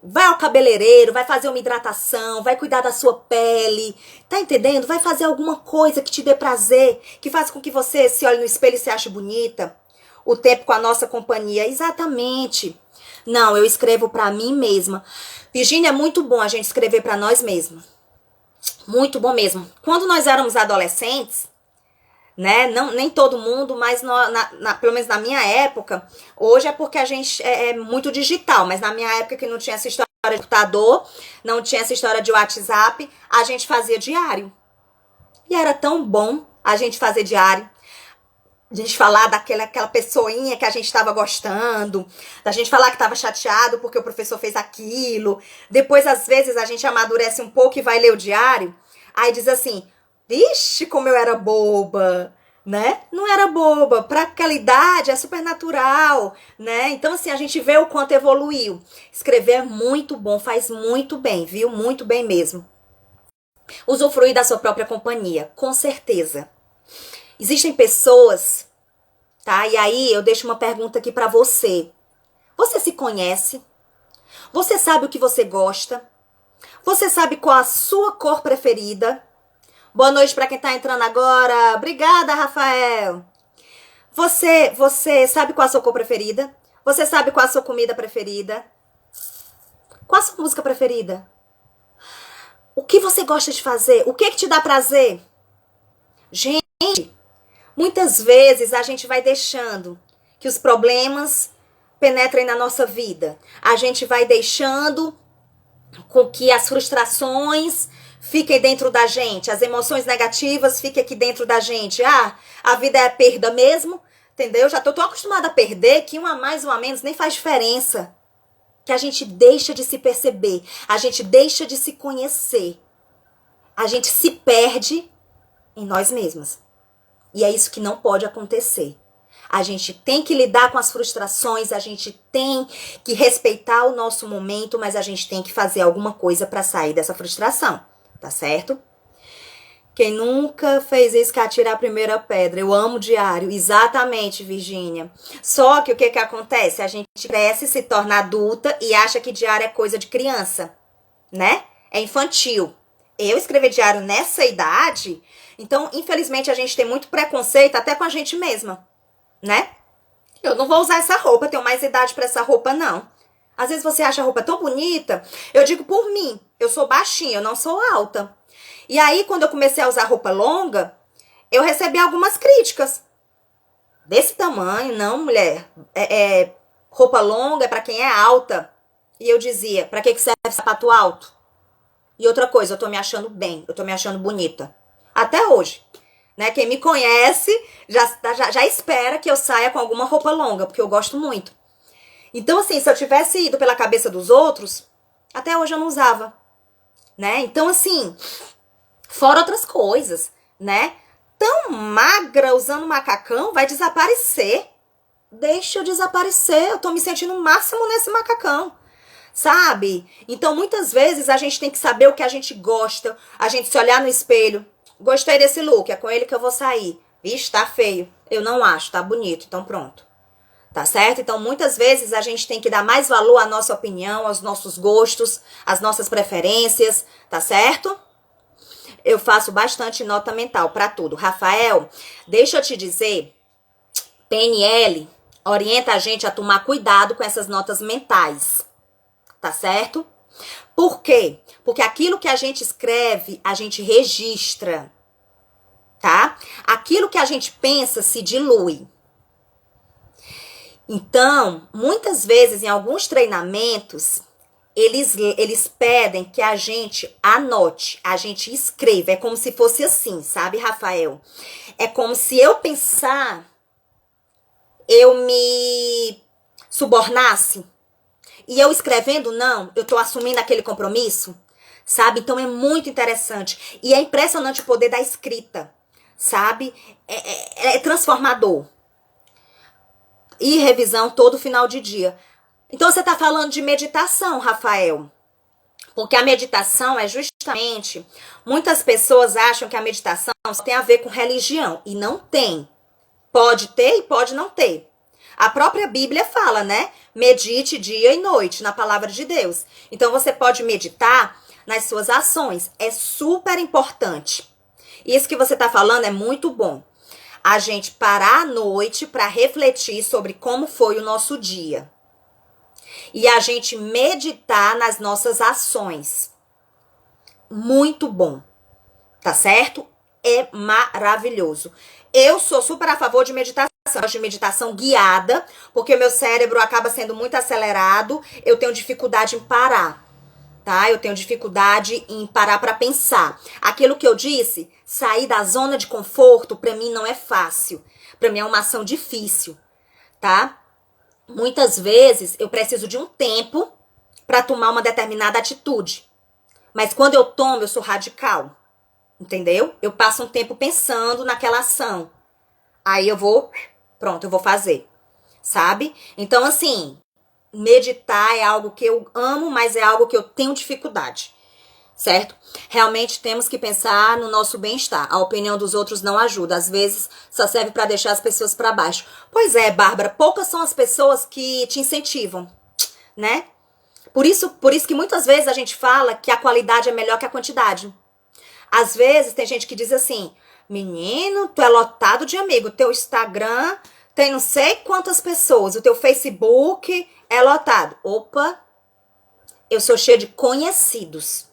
vai ao cabeleireiro, vai fazer uma hidratação, vai cuidar da sua pele, tá entendendo? Vai fazer alguma coisa que te dê prazer, que faça com que você se olhe no espelho e se ache bonita. O tempo com a nossa companhia, exatamente. Não, eu escrevo pra mim mesma. Virgínia, é muito bom a gente escrever pra nós mesmos. Muito bom mesmo. Quando nós éramos adolescentes, né? Não, nem todo mundo, mas pelo menos na minha época, hoje é porque a gente é muito digital, mas na minha época que não tinha essa história de computador, não tinha essa história de WhatsApp, a gente fazia diário. E era tão bom a gente fazer diário. A gente falar daquela pessoinha que a gente estava gostando, da gente falar que estava chateado porque o professor fez aquilo. Depois, às vezes, a gente amadurece um pouco e vai ler o diário. Aí diz assim, vixe, como eu era boba, né? Não era boba. Para aquela idade é super natural, né? Então, assim, a gente vê o quanto evoluiu. Escrever é muito bom, faz muito bem, viu? Muito bem mesmo. Usufruir da sua própria companhia, com certeza. Existem pessoas, tá? E aí eu deixo uma pergunta aqui pra você. Você se conhece? Você sabe o que você gosta? Você sabe qual a sua cor preferida? Boa noite pra quem tá entrando agora. Obrigada, Rafael. Você sabe qual a sua cor preferida? Você sabe qual a sua comida preferida? Qual a sua música preferida? O que você gosta de fazer? O que te dá prazer? Gente, muitas vezes a gente vai deixando que os problemas penetrem na nossa vida. A gente vai deixando com que as frustrações fiquem dentro da gente, as emoções negativas fiquem aqui dentro da gente. Ah, a vida é perda mesmo, entendeu? Já tô tão acostumada a perder que um a mais, um a menos nem faz diferença. Que a gente deixa de se perceber, a gente deixa de se conhecer. A gente se perde em nós mesmas. E é isso que não pode acontecer. A gente tem que lidar com as frustrações, a gente tem que respeitar o nosso momento, mas a gente tem que fazer alguma coisa para sair dessa frustração, tá certo? Quem nunca fez isso que atira a primeira pedra. Eu amo diário. Exatamente, Virgínia. Só que o que acontece? A gente cresce, se torna adulta e acha que diário é coisa de criança, né? É infantil. Eu escrever diário nessa idade, então, infelizmente, a gente tem muito preconceito até com a gente mesma, né? Eu não vou usar essa roupa, tenho mais idade pra essa roupa, não. Às vezes você acha a roupa tão bonita. Eu digo por mim, eu sou baixinha, eu não sou alta. E aí, quando eu comecei a usar roupa longa, eu recebi algumas críticas. Desse tamanho, não, mulher. Roupa longa é pra quem é alta. E eu dizia, pra que serve sapato alto? E outra coisa, eu tô me achando bem, eu tô me achando bonita. Até hoje, né? Quem me conhece já espera que eu saia com alguma roupa longa, porque eu gosto muito. Então, assim, se eu tivesse ido pela cabeça dos outros, Até hoje eu não usava, né? Então, assim, fora outras coisas, né? Tão magra usando macacão, vai desaparecer. Deixa eu desaparecer, eu tô me sentindo o máximo nesse macacão, sabe? Então, muitas vezes, a gente tem que saber o que a gente gosta, a gente se olhar no espelho. Gostei desse look, é com ele que eu vou sair. Vixe, tá feio. Eu não acho, tá bonito, então pronto. Tá certo? Então, muitas vezes, a gente tem que dar mais valor à nossa opinião, aos nossos gostos, às nossas preferências, tá certo? Eu faço bastante nota mental pra tudo. Rafael, deixa eu te dizer, PNL orienta a gente a tomar cuidado com essas notas mentais, tá certo? Por quê? Porque aquilo que a gente escreve, a gente registra, tá? Aquilo que a gente pensa se dilui. Então, muitas vezes, em alguns treinamentos, eles pedem que a gente anote, a gente escreva. É como se fosse assim, sabe, Rafael? É como se eu pensar, eu me subornasse. E eu escrevendo, não, eu tô assumindo aquele compromisso, sabe? Então é muito interessante. E é impressionante o poder da escrita, sabe? É transformador. E revisão todo final de dia. Então você tá falando de meditação, Rafael. Porque a meditação é justamente... Muitas pessoas acham que a meditação só tem a ver com religião. E não tem. Pode ter e pode não ter. A própria Bíblia fala, né? Medite dia e noite na palavra de Deus. Então você pode meditar nas suas ações. É super importante. Isso que você está falando é muito bom. A gente parar à noite para refletir sobre como foi o nosso dia. E a gente meditar nas nossas ações. Muito bom. Tá certo? É maravilhoso. Eu sou super a favor de meditação. Eu gosto de meditação guiada, porque o meu cérebro acaba sendo muito acelerado. Eu tenho dificuldade em parar, tá? Eu tenho dificuldade em parar para pensar. Aquilo que eu disse, sair da zona de conforto, para mim não é fácil. Para mim é uma ação difícil, tá? Muitas vezes eu preciso de um tempo para tomar uma determinada atitude. Mas quando eu tomo, eu sou radical. Entendeu? Eu passo um tempo pensando naquela ação. Aí eu vou, pronto, eu vou fazer. Sabe? Então, assim, meditar é algo que eu amo, mas é algo que eu tenho dificuldade. Certo? Realmente temos que pensar no nosso bem-estar. A opinião dos outros não ajuda. Às vezes só serve para deixar as pessoas para baixo. Pois é, Bárbara, poucas são as pessoas que te incentivam, né? Por isso que muitas vezes a gente fala que a qualidade é melhor que a quantidade. Às vezes tem gente que diz assim, menino, tu é lotado de amigo, teu Instagram tem não sei quantas pessoas, o teu Facebook é lotado. Opa, eu sou cheia de conhecidos.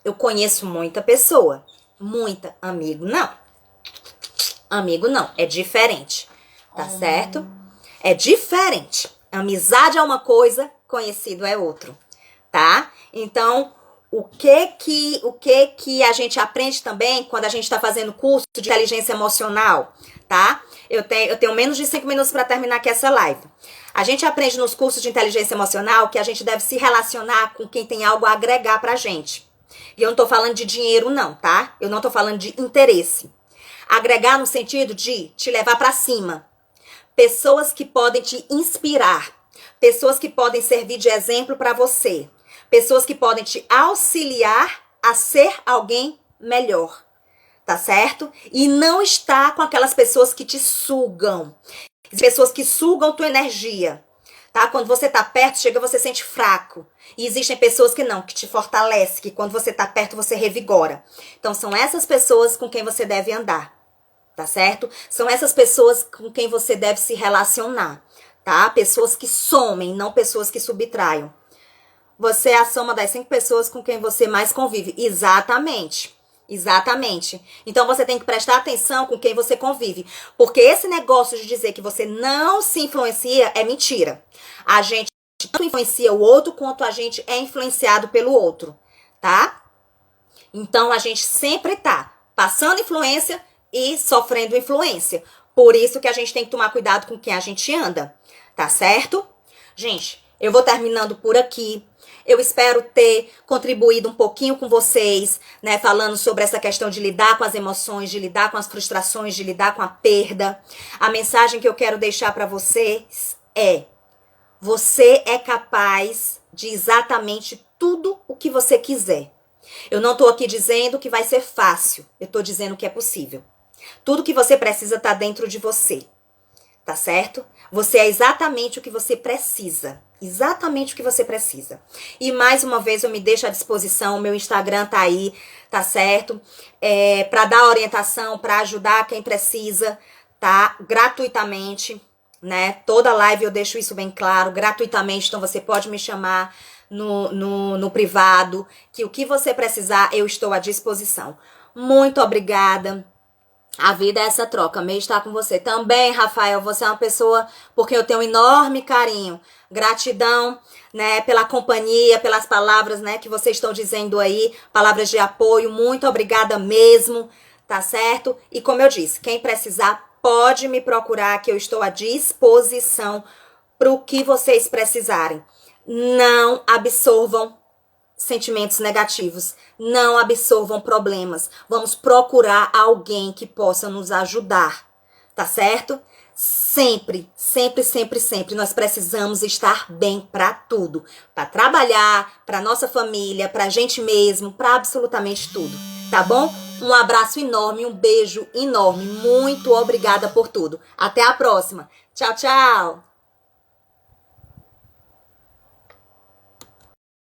Eu conheço muita pessoa. Muita. Amigo, não. Amigo, não. É diferente. Tá certo? É diferente. Amizade é uma coisa, conhecido é outro. Tá? Então, o que a gente aprende também quando a gente tá fazendo curso de inteligência emocional, tá? Eu tenho menos de 5 minutos para terminar aqui essa live. A gente aprende nos cursos de inteligência emocional que a gente deve se relacionar com quem tem algo a agregar pra gente. E eu não tô falando de dinheiro não, tá? Eu não tô falando de interesse. Agregar no sentido de te levar pra cima. Pessoas que podem te inspirar. Pessoas que podem servir de exemplo pra você. Pessoas que podem te auxiliar a ser alguém melhor. Tá certo? E não estar com aquelas pessoas que te sugam. Pessoas que sugam tua energia. Tá? Quando você tá perto, chega, você sente fraco. E existem pessoas que não, que te fortalecem, que quando você tá perto, você revigora. Então, são essas pessoas com quem você deve andar, tá certo? São essas pessoas com quem você deve se relacionar, tá? Pessoas que somem, não pessoas que subtraiam. Você é a soma das 5 pessoas com quem você mais convive. Exatamente. Exatamente. Então você tem que prestar atenção com quem você convive. Porque esse negócio de dizer que você não se influencia é mentira. A gente tanto influencia o outro quanto a gente é influenciado pelo outro, tá? Então a gente sempre tá passando influência e sofrendo influência. Por isso que a gente tem que tomar cuidado com quem a gente anda, tá certo? Gente, Eu vou terminando por aqui. Eu espero ter contribuído um pouquinho com vocês, né? Falando sobre essa questão de lidar com as emoções, de lidar com as frustrações, de lidar com a perda. A mensagem que eu quero deixar para vocês é: você é capaz de exatamente tudo o que você quiser. Eu não tô aqui dizendo que vai ser fácil. Eu tô dizendo que é possível. Tudo que você precisa tá dentro de você. Tá certo? Você é exatamente o que você precisa. Exatamente o que você precisa. E mais uma vez eu me deixo à disposição. Meu Instagram tá aí, tá certo? Pra dar orientação, pra ajudar quem precisa, tá? Gratuitamente, né? Toda live eu deixo isso bem claro, gratuitamente. Então você pode me chamar no privado, que o que você precisar eu estou à disposição. Muito obrigada. A vida é essa troca, meio estar com você. Também, Rafael, você é uma pessoa por quem eu tenho um enorme carinho. Gratidão, né, pela companhia, pelas palavras, né, que vocês estão dizendo aí, palavras de apoio. Muito obrigada mesmo, tá certo? E como eu disse, quem precisar pode me procurar, que eu estou à disposição para o que vocês precisarem. Não absorvam sentimentos negativos, não absorvam problemas. Vamos procurar alguém que possa nos ajudar, tá certo? Sempre, sempre, sempre, sempre nós precisamos estar bem para tudo, para trabalhar, para nossa família, para a gente mesmo, para absolutamente tudo, tá bom? Um abraço enorme, um beijo enorme, muito obrigada por tudo. Até a próxima. Tchau, tchau.